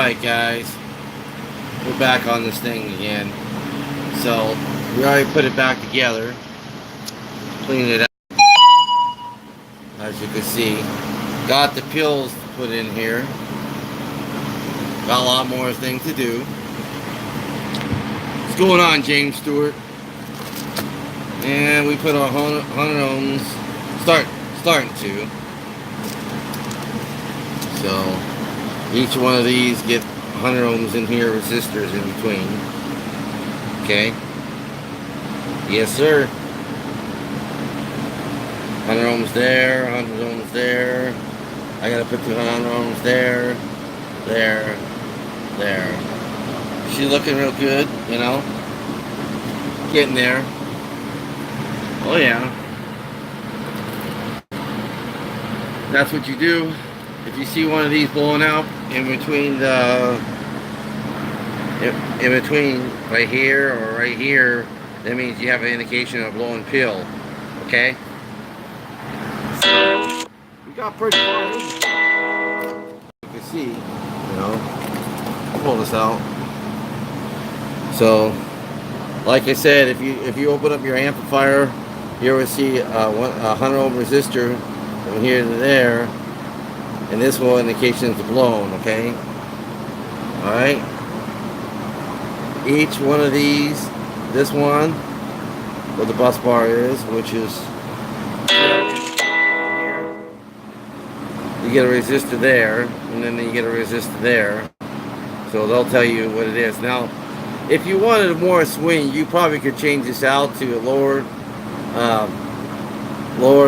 Alright guys, we're back on this thing again. So, we already put it back together. Cleaned it out. As you can see. Got the pills put in here. Got a lot more things to do. What's going on, James Stewart? And we put our 100 ohms, starting to. So, each one of these get 100 ohms in here, resistors in between. Okay. Yes, sir. 100 ohms there, 100 ohms there. I gotta put 200 ohms there, there. She's looking real good, you know. Getting there. Oh yeah. That's what you do. If you see one of these blowing out in between right here or right here, that means you have an indication of blowing pill. Okay? So we got pretty far. You can see, you know, pull this out. So, like I said, if you open up your amplifier, you will see a 100 ohm resistor from here to there. And this will indication it's blown, okay? Alright. Each one of these, this one, where the bus bar is, which is you get a resistor there, and then you get a resistor there. So they'll tell you what it is. Now, if you wanted more swing, you probably could change this out to a lower,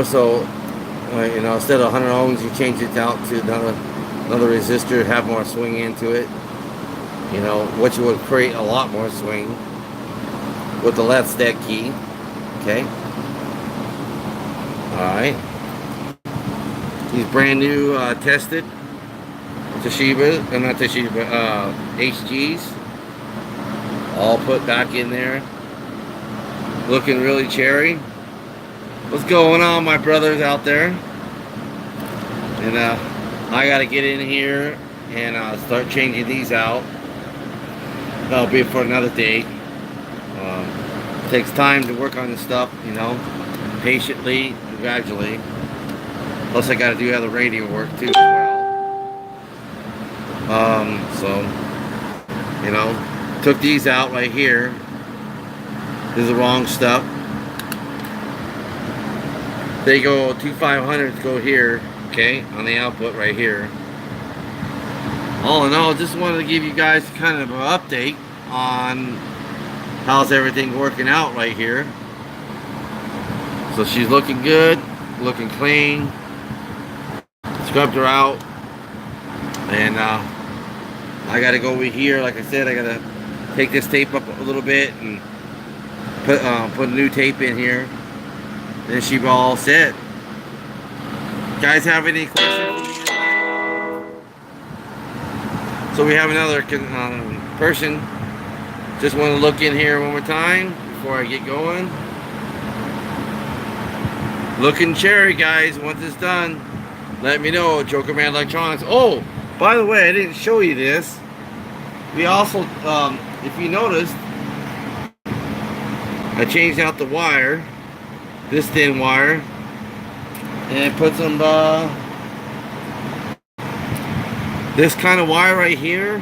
so you know, instead of 100 ohms, you change it out to another resistor, have more swing into it. You know, which would create a lot more swing with the left stack key. Okay. Alright. These brand new tested Toshiba, not Toshiba, HGs. All put back in there. Looking really cherry. What's going on, my brothers out there? And I gotta get in here and start changing these out. That'll be for another day. It takes time to work on this stuff, you know, patiently and gradually. Plus I gotta do other radio work too as well. So, you know, took these out right here. This is the wrong stuff. They go 2500s go here, okay, on the output right here. All in all, just wanted to give you guys kind of an update on how's everything working out right here. So she's looking good, looking clean. Scrubbed her out, and I gotta go over here. Like I said, I gotta take this tape up a little bit and put a new tape in here. Then she's all set. Guys have any questions for me? So we have another person. Just want to look in here one more time before I get going. Looking cherry, guys. Once it's done, let me know. JOKERMAN Electronics. Oh, by the way, I didn't show you this. We also, if you noticed, I changed out the wire. This thin wire, and put some this kind of wire right here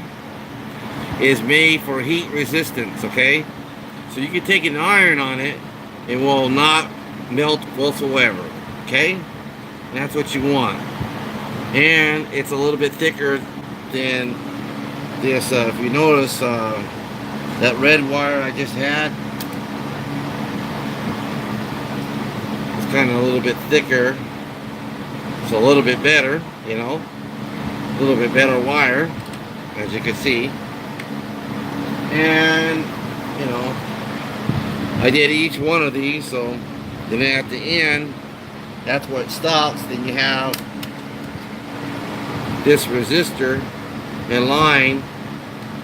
is made for heat resistance. Okay, so you can take an iron on it, it will not melt whatsoever. Okay, and that's what you want, and it's a little bit thicker than this. If you notice, that red wire I just had, kind of a little bit thicker, so a little bit better, you know, a little bit better wire, as you can see. And you know, I did each one of these, so then at the end, that's what stops. Then you have this resistor in line,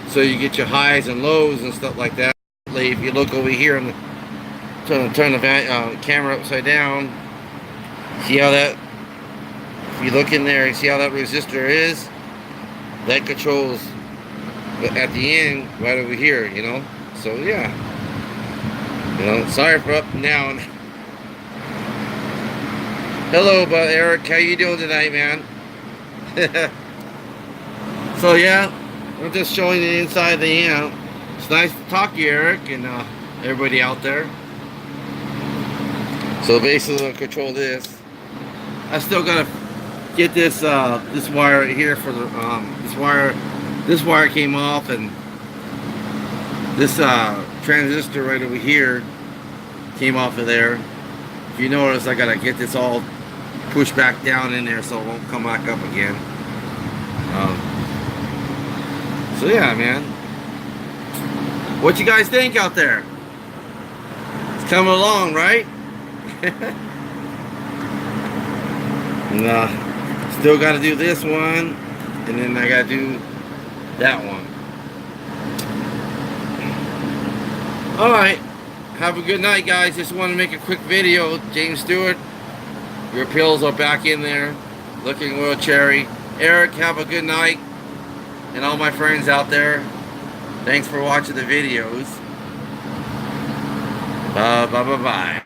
so you get your highs and lows and stuff like that. If you look over here on the turn the camera upside down, see how that, if you look in there, see how that resistor is? That controls but at the end, right over here, you know. So yeah, you know, sorry for up and down. Hello, bud, Eric. How you doing tonight, man? So yeah, I'm just showing the inside of the amp. It's nice to talk to you, Eric, and everybody out there. So basically, I'll control this. I still gotta get this this wire right here for the this wire came off, and this transistor right over here came off of there. If you notice, I gotta get this all pushed back down in there so it won't come back up again. So yeah, man, what you guys think out there? It's coming along, right? And, still got to do this one, and then I got to do that one. Alright, have a good night, guys. Just want to make a quick video. James Stewart, your pills are back in there, looking real cherry. Eric, have a good night. And all my friends out there, thanks for watching the videos. Bye.